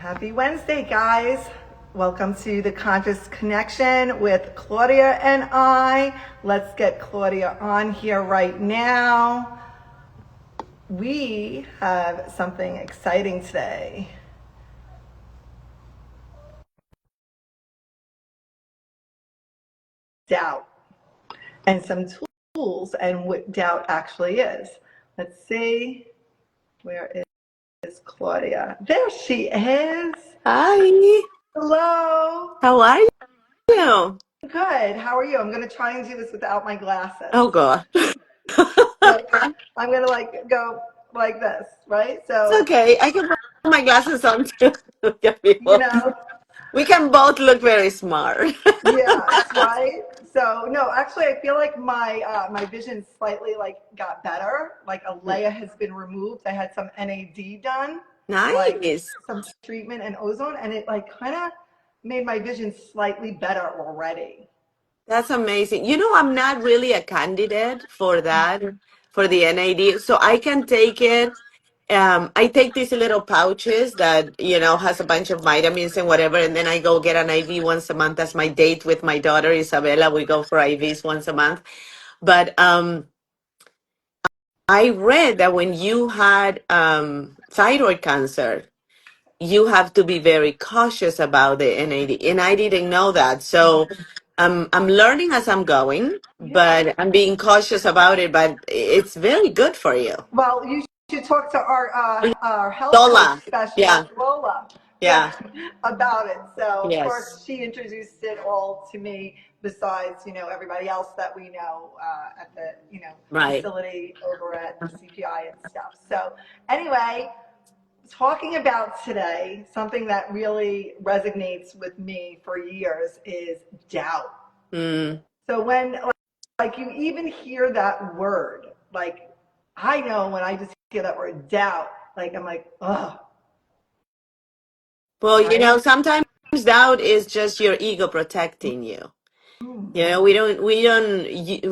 Happy Wednesday, guys. Welcome to the Conscious Connection with Claudia and I. Let's get Claudia on here right now. We have something exciting today. Doubt and some tools and what doubt actually is. Let's see. Where is Claudia? There she is. Hi, Hello. how are you? Good. How are you? I'm going to try and do this without my glasses. Oh God. So I'm going to go like this, right? It's So, okay. I can put my glasses on too. Yeah, you know, we can both look very smart. yes, right? So, no, actually, I feel like my vision slightly got better. Like a layer has been removed. I had some NAD done, like Nice. some treatment and ozone, and it kind of made my vision slightly better already. That's amazing. I'm not really a candidate for that, for the NAD, so I can take it. I take these little pouches that, has a bunch of vitamins and whatever, and then I go get an IV once a month. That's my date with my daughter, Isabella. We go for IVs once a month. But I read that when you had thyroid cancer, you have to be very cautious about the NAD, and I didn't know that. So I'm learning as I'm going, Yeah. but I'm being cautious about it. But it's very good for you. Well, you should talk to our health coach Lola, yeah, specialist, Lola, yeah, yeah, about it. So, of yes, course, she introduced it all to me, besides, everybody else that we know at the, right. facility over at CPI and stuff. So, anyway, talking about today, something that really resonates with me for years is doubt. Mm. So when you even hear that word, I know when I just hear that word doubt, I'm like, ugh, Well, right? sometimes doubt is just your ego protecting you. Mm. We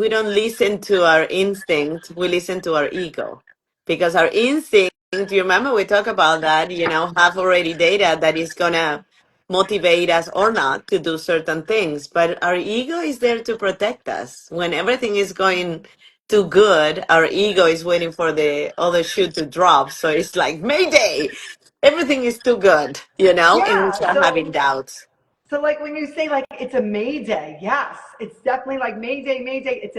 don't listen to our instinct. We listen to our ego, because our instinct. You remember we talk about that. Have already data that is gonna motivate us or not to do certain things. But our ego is there to protect us. When everything is going too good, our ego is waiting for the other shoe to drop. So it's like Mayday. Everything is too good, and we Yeah. start having doubts. So when you say it's a Mayday, yes, it's definitely like Mayday, Mayday. It's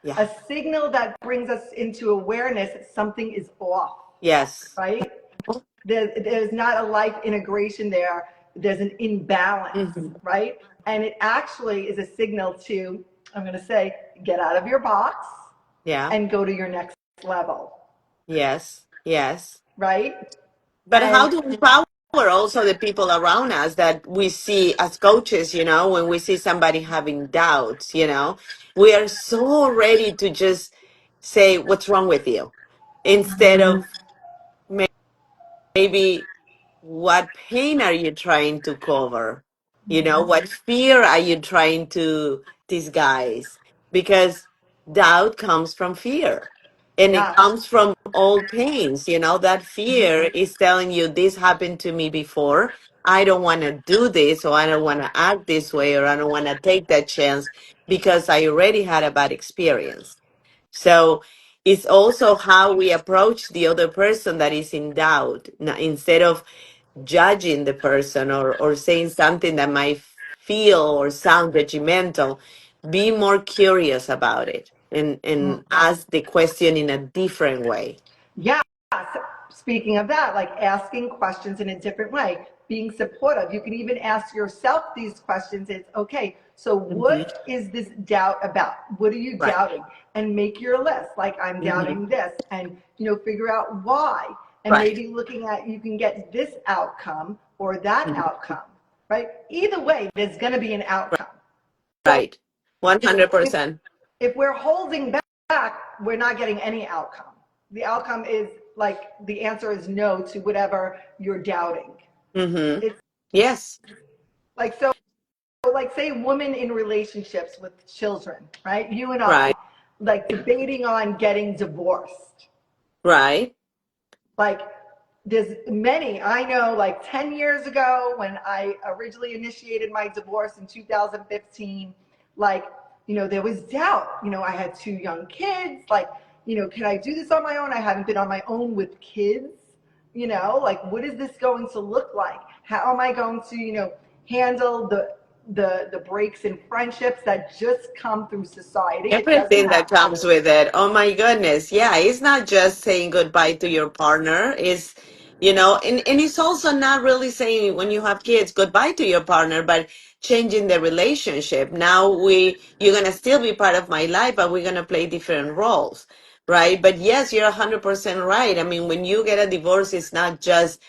Yeah. a signal that brings us into awareness that something is off, Yes. right? There's not a life integration there. There's an imbalance, Hmm. right? And it actually is a signal to, I'm going to say, get out of your box Yeah. and go to your next level, Yes. Yes. right? But how And to empower also the people around us that we see as coaches, when we see somebody having doubts, we are so ready to just say, what's wrong with you? Instead of maybe, what pain are you trying to cover? What fear are you trying to disguise? Because doubt comes from fear, and it yeah, comes from old pains. That fear is telling you, this happened to me before. I don't want to do this, or I don't want to act this way, or I don't want to take that chance because I already had a bad experience. So it's also how we approach the other person that is in doubt. Now, instead of judging the person, or saying something that might feel or sound regimental, be more curious about it, and ask the question in a different way. yeah. Speaking of that, asking questions in a different way, being supportive. You can even ask yourself these questions. It's okay. So Hmm. what is this doubt about? What are you Right. doubting? And make your list. I'm Hmm. doubting this, and figure out why. And Right. maybe looking at, you can get this outcome or that Mhm. outcome, right? Either way, there's going to be an outcome. So Right. if 100%. if we're holding back, we're not getting any outcome. The outcome is the answer is no to whatever you're doubting. Hmm. It's Yes. so say women in relationships with children, right? You and I, Right. debating on getting divorced. Right. Like there's many. I know, like 10 years ago when I originally initiated my divorce in 2015, like, there was doubt. I had two young kids. Like, can I do this on my own? I haven't been on my own with kids. Like, what is this going to look like? How am I going to, handle the breaks in friendships that just come through society? It doesn't Everything that have comes to. with it. Oh my goodness. Yeah, it's not just saying goodbye to your partner. And it's also not really saying when you have kids goodbye to your partner, but changing the relationship. Now you're gonna still be part of my life, but we're gonna play different roles. Right. But yes, you're 100% right. I mean, when you get a divorce, it's not just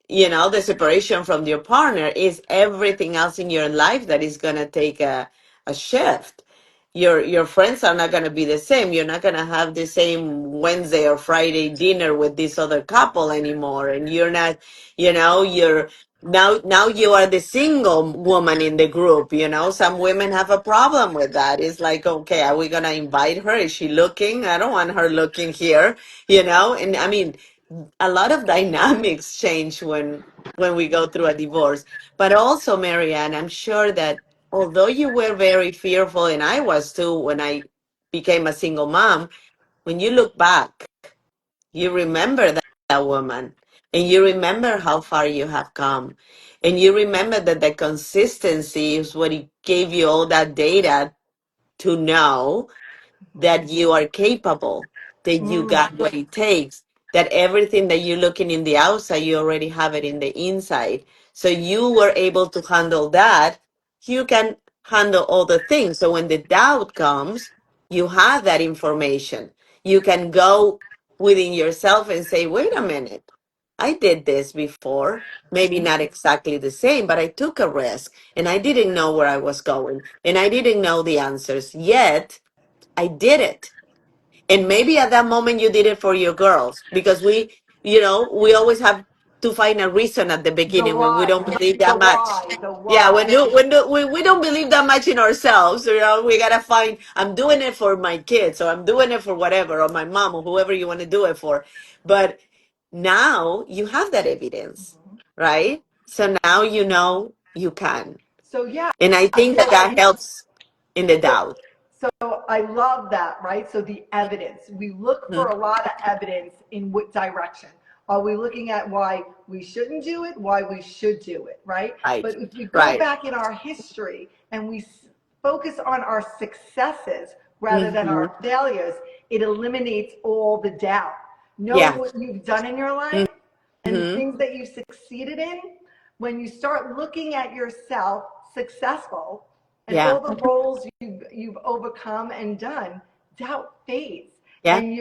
the separation from your partner, is everything else in your life that is going to take a shift. Your friends are not going to be the same. You're not going to have the same Wednesday or Friday dinner with this other couple anymore. And you're not, you're now you are the single woman in the group. Some women have a problem with that. It's like, okay, are we going to invite her? Is she looking? I don't want her looking here, and I mean, a lot of dynamics change when we go through a divorce. But also, Marianne, I'm sure that although you were very fearful, and I was too when I became a single mom, when you look back, you remember that woman, and you remember how far you have come, and you remember that the consistency is what it gave you all that data to know that you are capable, that you Mm. got what it takes, that everything that you're looking in the outside, you already have it in the inside. So you were able to handle that. You can handle all the things. So when the doubt comes, you have that information. You can go within yourself and say, wait a minute, I did this before. Maybe not exactly the same, but I took a risk and I didn't know where I was going and I didn't know the answers yet. I did it. And maybe at that moment you did it for your girls because we always have to find a reason at the The beginning when we why, don't believe the that much. why, the Yeah, why. we don't believe that much in ourselves, we gotta find, I'm doing it for my kids, or I'm doing it for whatever, or my mom, or whoever you want to do it for. But now you have that evidence, right? So now you can. So yeah, And I think that so that helps in the so doubt. so I love that, right? So the evidence. We look for Mhm. a lot of evidence in what direction. Are we looking at why we shouldn't do it, why we should do it, right? Right, But if we go right. back in our history and we focus on our successes rather than Hmm. our failures, it eliminates all the doubt. Knowing Yeah. what you've done in your life and the Hmm. things that you've succeeded in, when you start looking at yourself successful and Yeah. all the roles you've overcome and done, doubt fades. Yeah. And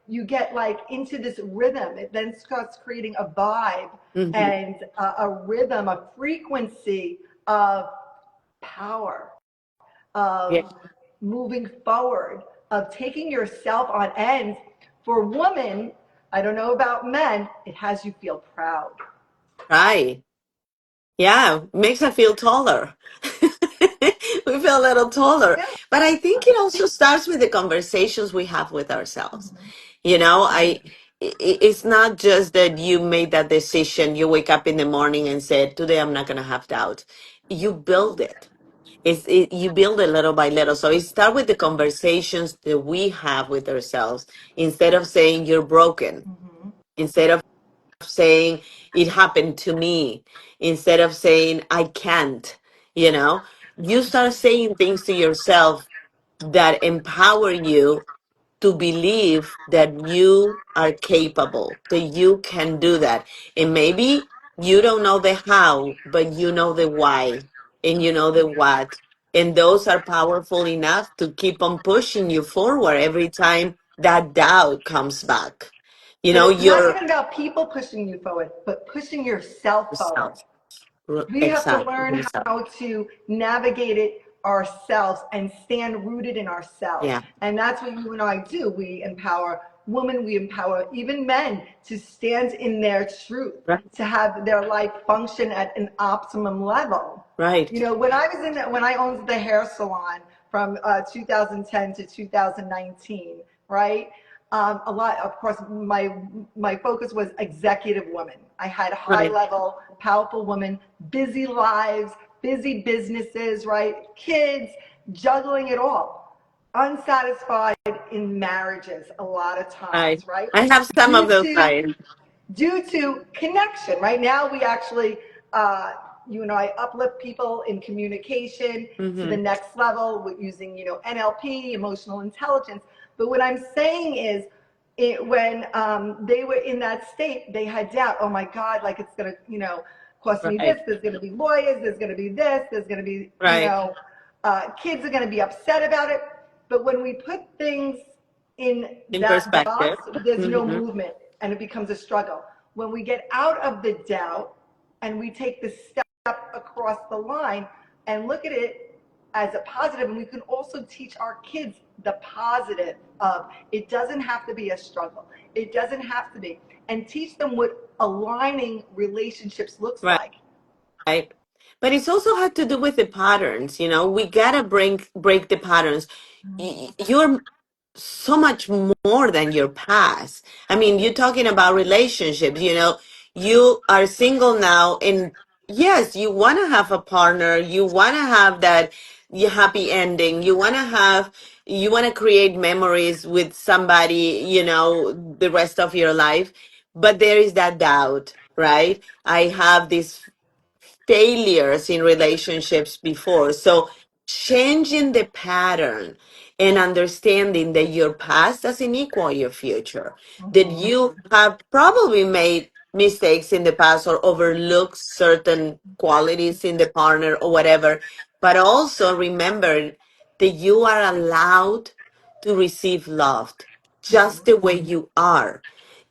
you get like into this rhythm. It then starts creating a vibe Hmm. and a rhythm, a frequency of power, Yeah. of moving forward, of taking yourself on end. For women, I don't know about men, it has you feel proud. Right. Yeah. Makes us feel taller. We feel a little taller. Yeah. But I think it also starts with the conversations we have with ourselves. It's not just that you made that decision, you wake up in the morning and said, today I'm not going to have doubt. You build it. You build it little by little. So it start with the conversations that we have with ourselves instead of saying you're broken, instead of saying it happened to me, instead of saying I can't, you know, you start saying things to yourself that empower you to believe that you are capable, that you can do that. And maybe you don't know the how, but you know the why and you know the what. And those are powerful enough to keep on pushing you forward every time that doubt comes back. But it's not You're even about people pushing you forward, but pushing yourself forward. yourself. We have to Exactly. learn Yourself. how to navigate it ourselves and stand rooted in ourselves. Yeah. And that's what you and I do. We empower women, we empower even men to stand in their truth, Right. to have their life function at an optimum level. Right. When I owned the hair salon from 2010 to 2019, right? a lot, of course, my focus was executive women. I had high Right. level, powerful women, busy lives, busy businesses, right? Kids, juggling it all, unsatisfied in marriages a lot of Right. times, right? I have some of Due those, to right? due to connection. Right now, we actually, you and I uplift people in communication to the Mm-hmm. next level with using, NLP, emotional intelligence. But what I'm saying is, when they were in that state, they had doubt. Oh my God, like it's gonna, cost me this. Right. There's gonna be lawyers. There's gonna be this. There's gonna be, Right. kids are gonna be upset about it. But when we put things in In that perspective. box, there's no Mm-hmm. movement and it becomes a struggle. When we get out of the doubt and we take the step across the line and look at it as a positive, and we can also teach our kids the positive of it doesn't have to be a struggle. It doesn't have to be. And teach them what aligning relationships looks Right. like. Right. But it's also had to do with the patterns, we gotta break the patterns. You're so much more than your past. I mean, you're talking about relationships, you are single now, and yes, you want to have a partner, you want to have that happy ending, you want to create memories with somebody, the rest of your life, but there is that doubt, right? I have this failures in relationships before. So changing the pattern and understanding that your past doesn't equal your future, that Mhm. you have probably made mistakes in the past or overlooked certain qualities in the partner or whatever, but also remember that you are allowed to receive love just the way you are.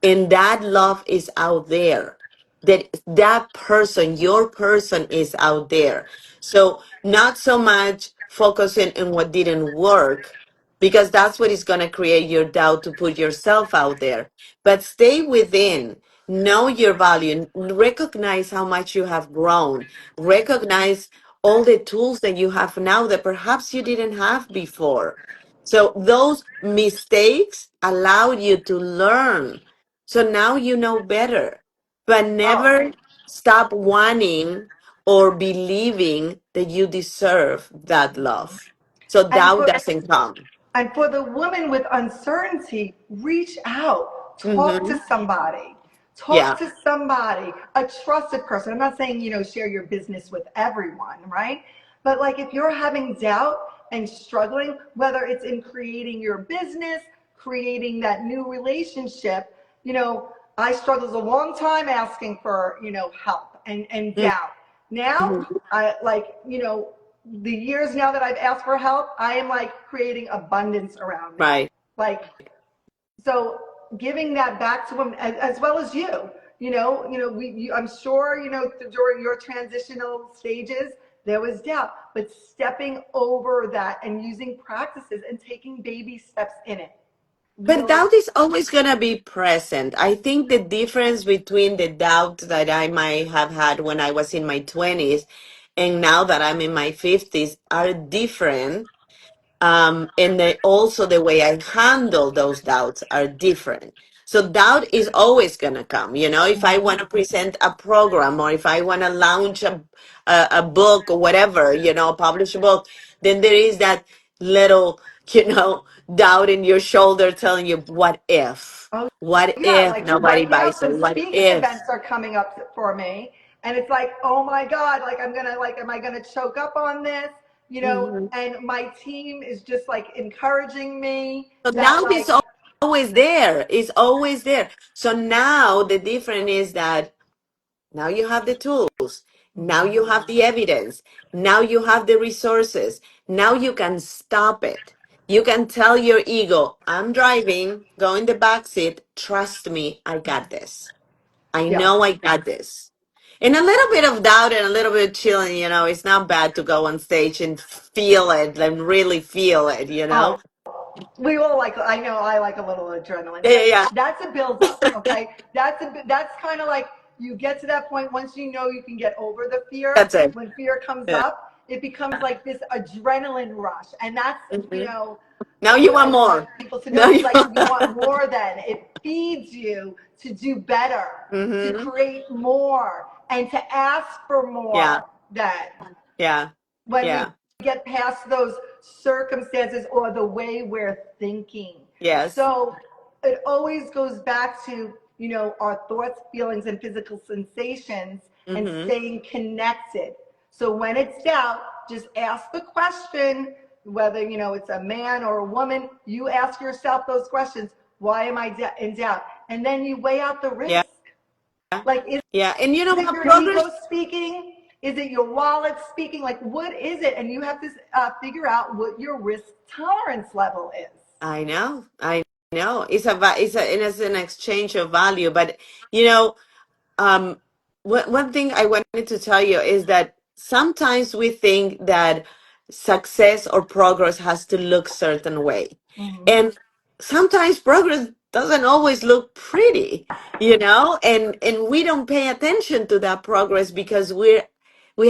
And that love is out there, that person, your person is out there. So not so much focusing on what didn't work, because that's what is going to create your doubt to put yourself out there. But stay within, know your value, recognize how much you have grown, recognize all the tools that you have now that perhaps you didn't have before. So those mistakes allowed you to learn. So now you know better, but Oh, never stop wanting or believing that you deserve that love. So and doubt doesn't come. for the woman with uncertainty, reach out, talk Mm-hmm. to somebody, Yeah. a trusted person. I'm not saying, share your business with everyone, right? But like if you're having doubt and struggling, whether it's in creating your business, creating that new relationship, I struggled a long time asking for, help and doubt. Now, Mm-hmm. I like, the years now that I've asked for help, I am like creating abundance around me. Right. Like, so giving that back to them as well as you, I'm sure, during your transitional stages, there was doubt, but stepping over that and using practices and taking baby steps in it. But Really. doubt is always going to be present. I think the difference between the doubt that I might have had when I was in my 20s and now that I'm in my 50s are different, and also the way I handle those doubts are different. So doubt is always going to come. If I want to present a program or if I want to launch a book or whatever, publish a book, then there is that little, doubt in your shoulder telling you, what if? Oh, What yeah, if like nobody right now, buys it? some What speaking if? events are coming up for me, and it's like, oh my God, like am I gonna choke up on this? Mhm. And my team is just like encouraging me So that doubt like, is always there. It's always there. So now the difference is that now you have the tools. Now you have the evidence. Now you have the resources. Now you can stop it. You can tell your ego, I'm driving, go in the back seat. Trust me, I got this. I yeah. know I got this. And a little bit of doubt and a little bit of chilling, it's not bad to go on stage and feel it and really feel it. Oh, we all like. I know I like a little adrenaline, Yeah, yeah, but yeah. that's a build up. Okay, that's kind of like you get to that point once you know you can get over the fear. That's it. When fear comes Yeah. up, it becomes like this adrenaline rush. And that's, you Mhm. know, Now you what I want want more. people to know. Now It's you like you want more then. It feeds you to do better, to hmm create more, and to ask for Yeah, more then yeah, when we yeah. get past those circumstances or the way we're thinking. Yes. So it always goes back to, you know, our thoughts, feelings, and physical sensations and hmm staying connected. So when it's doubt, just ask the question, whether, you know, it's a man or a woman, you ask yourself those questions. Why am I in doubt? And then you weigh out the Yeah, risk. Like, is yeah. And you know it what? your Progress. ego speaking? Is it your wallet speaking? Like, what is it? And you have to figure out what your risk tolerance level is. I know. I know. It's an exchange of value. But you know, one thing I wanted to tell you is that sometimes we think that success or progress has to look certain way, Mm-hmm. and sometimes progress doesn't always look pretty, you know, and we don't pay attention to that progress because we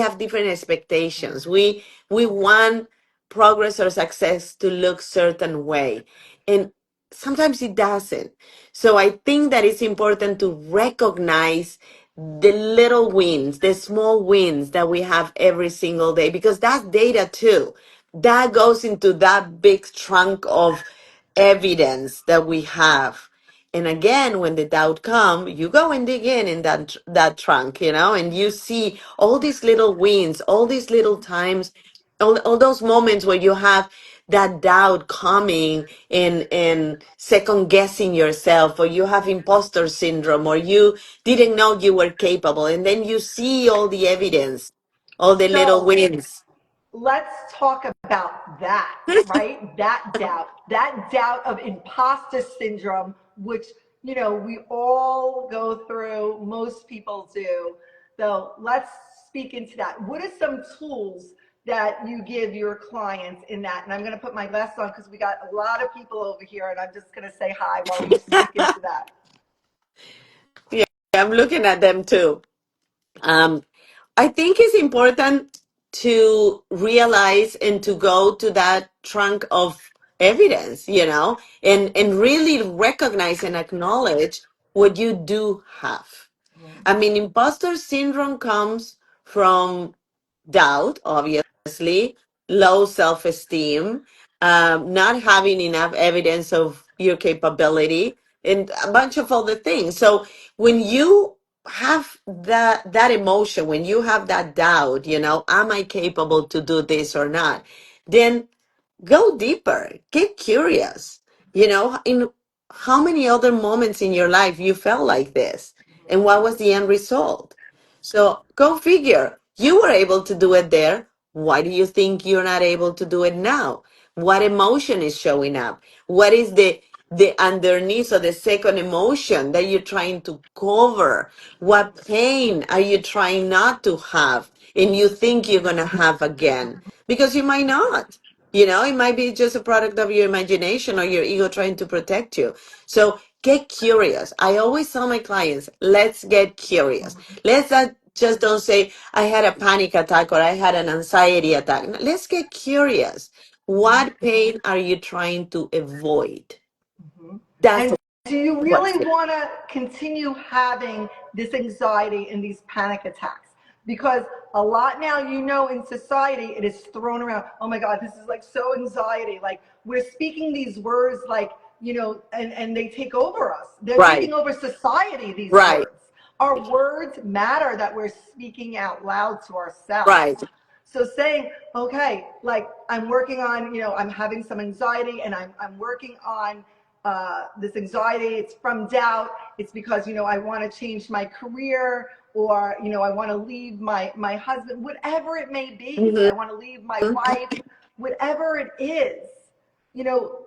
have different expectations. We want progress or success to look certain way, and sometimes it doesn't. So I think that it's important to recognize the little wins, the small wins that we have every single day, because that's data too. That goes into that big trunk of evidence that we have. And again, when the doubt come, you go and dig in that trunk, you know, and you see all these little wins, all these little times, all those moments where you have that doubt coming and second guessing yourself, or you have imposter syndrome, or you didn't know you were capable, and then you see all the evidence, all the little So wins. let's talk about that, right? That doubt of imposter syndrome, which, you know, we all go through, most people do. So let's speak into that. What are some tools that you give your clients in that? And I'm going to put my glasses on because we got a lot of people over here, and I'm just going to say hi while you speak into that. Yeah, I'm looking at them too. Um, I think it's important to realize and to go to that trunk of evidence, you know, and really recognize and acknowledge what you do have. I mean, imposter syndrome comes from doubt, obviously, low self esteem, not having enough evidence of your capability, and a bunch of other things. So when you have that emotion, when you have that doubt, you know, am I capable to do this or not? Then go deeper, get curious. You know, in how many other moments in your life you felt like this, and what was the end result? So go figure. You were able to do it there. Why do you think you're not able to do it now? What emotion is showing up? What is the underneath of the second emotion that you're trying to cover? What pain are you trying not to have and you think you're gonna have again? Because you might not. You know, it might be just a product of your imagination or your ego trying to protect you. So get curious. I always tell my clients, let's get curious. Let's not just don't say, I had a panic attack or I had an anxiety attack. No, let's get curious. What pain are you trying to avoid? That's And do you what's really it. want to continue having this anxiety and these panic attacks? Because a lot now, you know, in society, it is thrown around. Oh my God, this is like so anxiety. Like we're speaking these words like, you know, and they take over us. They're Right, taking over society, these right, words. Our words matter that we're speaking out loud to ourselves. right. So saying, okay, like I'm working on, you know, I'm having some anxiety and I'm working on this anxiety. It's from doubt. It's because, you know, I want to change my career, or, you know, I want to leave my husband, whatever it may be. Mhm. I want to leave my wife, whatever it is, you know,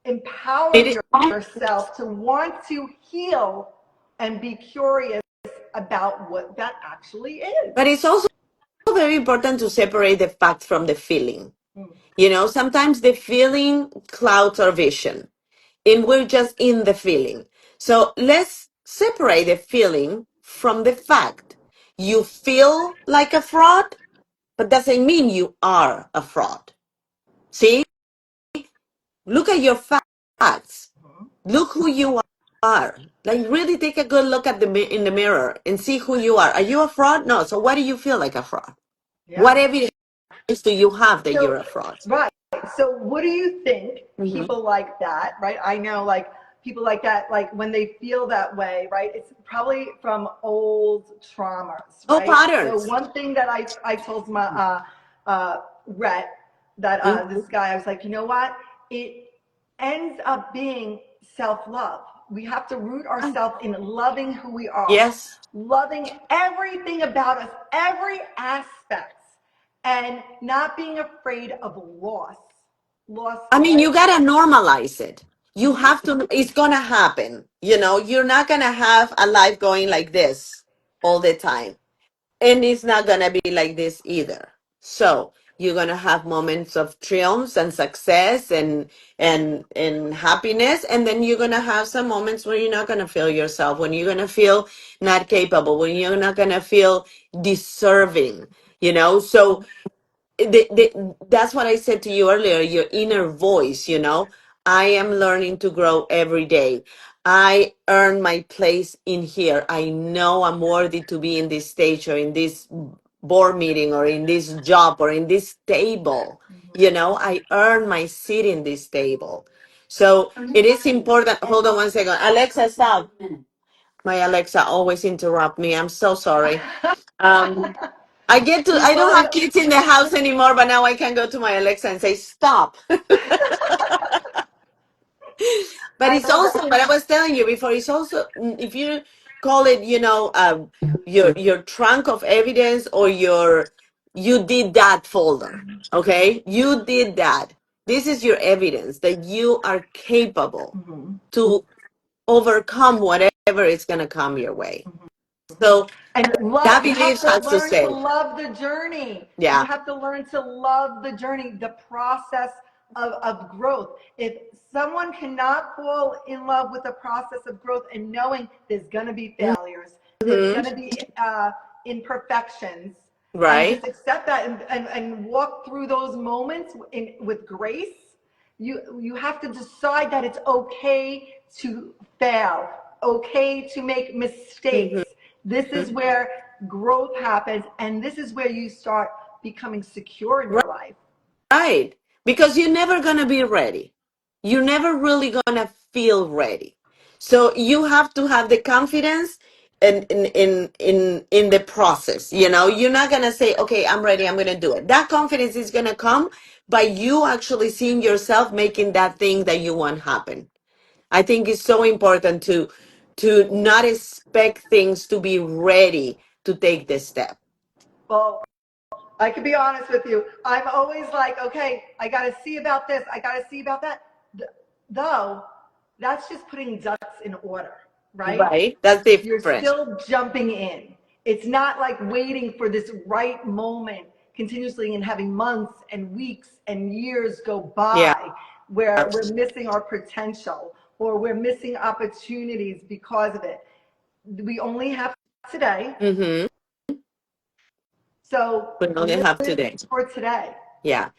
empower It, yourself to want to heal and be curious about what that actually is. but it's also very important to separate the fact from the feeling. You know, sometimes the feeling clouds our vision and we're just in the feeling. So let's separate the feeling from the fact. You feel like a fraud? but doesn't mean you are a fraud. See, look at your facts. Look who you are. Like really take a good look at in the mirror and see who you are. Are you a fraud? No. So why do you feel like a fraud? What Yeah. evidence do you have that you're So, a fraud? right. So, what do you think Hmm. people like that, right? I know, like, people like that, like, when they feel that way, right? It's probably from old traumas, Oh, right? So, patterns. one thing that I told my Rhett, that Mhm. this guy, I was like, you know what? It ends up being self love. We have to root ourselves in loving who we are, Yes. loving everything about us, every aspect, and not being afraid of loss. Loss, I mean, right? you gotta normalize it. You Mm-hmm. have to, it's gonna happen. You know, you're not gonna have a life going like this all the time. And it's not gonna be like this either. So you're gonna have moments of triumphs and success and happiness, and then you're gonna have some moments where you're not gonna feel yourself, when you're gonna feel not capable, when you're not gonna feel deserving, you know. So that's what I said to you earlier, your inner voice, you know. I am learning to grow every day. I earn my place in here. I know I'm worthy to be in this stage or in this board meeting or in this job or in this table. You know, I earn my seat in this table. So it is important. Hold on one second. Alexa, stop. My Alexa always interrupt me. I'm so sorry. Um, I don't Well, have kids in the house anymore, but now I can go to my Alexa and say, stop. But I it's love also, that. but I was telling you before, it's also, if you call it, you know, your trunk of evidence or you did that folder, okay? You did that. This is your evidence that you are capable Mhm. to overcome whatever is going to come your way. So And that love, you have belief to has to learn to stay. love the journey. You Yeah. have to learn to love the journey, the process of growth. If someone cannot fall in love with the process of growth and knowing there's going to be failures, there's Hmm. going to be imperfections, and Right. just accept that and walk through those moments with grace, you have to decide that it's okay to fail, okay to make mistakes. Hmm. This is where growth happens, and this is where you start becoming secure in your life. Right. Because you're never going to be ready. You're never really going to feel ready. So you have to have the confidence in the process. You know, you're not going to say, okay, I'm ready, I'm going to do it. That confidence is going to come by you actually seeing yourself making that thing that you want happen. I think it's so important to not expect things to be ready to take the step. Well, I can be honest with you. I'm always like, okay, I got to see about this. I got to see about that. Though, that's just putting ducks in order, right? Right? That's You're different. still jumping in. It's not like waiting for this right moment continuously and having months and weeks and years go Yeah. by where we're missing our potential or we're missing opportunities because of it. We only have today, Mm-hmm. so We only have live today. for today. Yeah.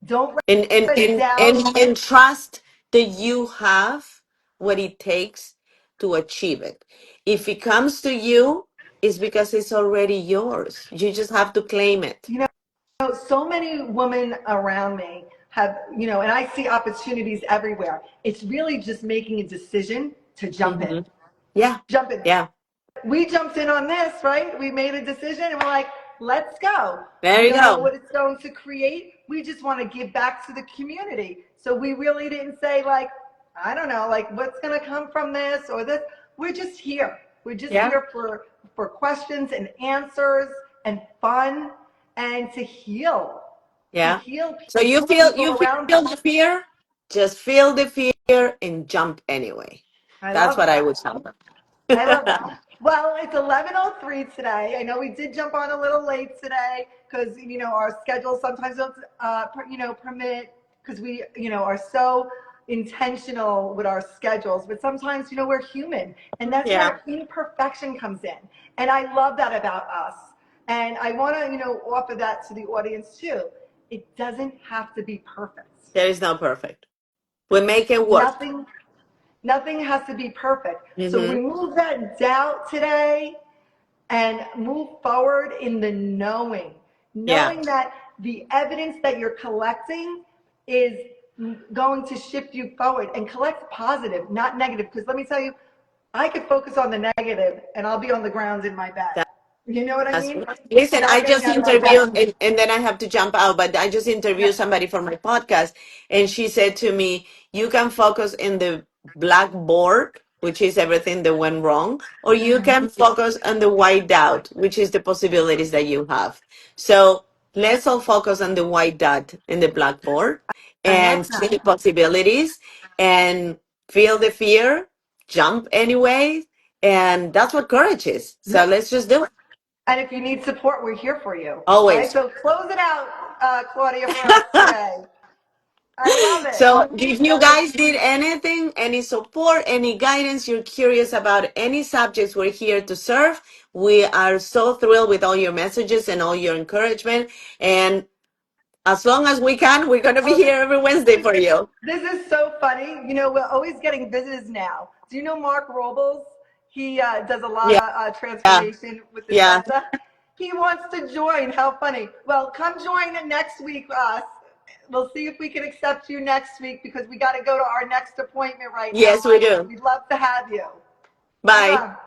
Don't And and let and doubt. and trust that you have what it takes to achieve it. If it comes to you, it's because it's already yours. You just have to claim it. You know, so many women around me have, and I see opportunities everywhere. It's really just making a decision to jump in. Hmm. Yeah. Jump in. Yeah. We jumped in on this, right? We made a decision and we're like, let's go. There We you don't know go. what it's going to create. We just want to give back to the community. So we really didn't say, like, I don't know, like what's going to come from this or this. We're just here. We're just Yeah. here for questions and answers and fun and to Yeah. heal So people you around feel us. the fear, just feel the fear and jump anyway. I That's love what I that. would tell them. I love that. Well, it's 11:03 today. I know we did jump on a little late today because our schedules sometimes don't permit, because we are so intentional with our schedules. But sometimes we're human, and that's Yeah. where imperfection comes in. And I love that about us. And I want to, offer that to the audience too. It doesn't have to be perfect. There is no perfect. We make it work. Nothing has to be perfect. So Hmm. remove that doubt today and move forward in the Yeah. knowing that the evidence that you're collecting is going to shift you forward, and collect positive, not negative. Because let me tell you, I could focus on the negative and I'll be on the ground in my bed. You know what I That's mean? listen, I Not getting just out of my bed. interviewed and then I have to jump out, but I just interviewed Yeah. somebody for my podcast and she said to me, you can focus in the blackboard, which is everything that went wrong, or you can focus on the white dot, which is the possibilities that you have. So let's all focus on the white dot in the blackboard I love and see the that. possibilities and feel the fear, jump anyway. And that's what courage is. So Yep. let's just do it. And if you need support, we're here for you. All right. Always. So close it out, Claudia, for us today. I love it. So if you guys need anything, any support, any guidance, you're curious about any subjects, we're here to serve. We are so thrilled with all your messages and all your encouragement. And as long as we can, we're going to be Oh, here every Wednesday for you. this is so funny. We're always getting visitors now. Do you know Mark Robles? He does a lot Yeah, of yeah, transformation with the yeah. center. He wants to join. How funny. Well, come join next week us. We'll see if we can accept you next week, because we got to go to our next appointment right now, Yes, we honey. do. We'd love to have you. Bye. Mwah.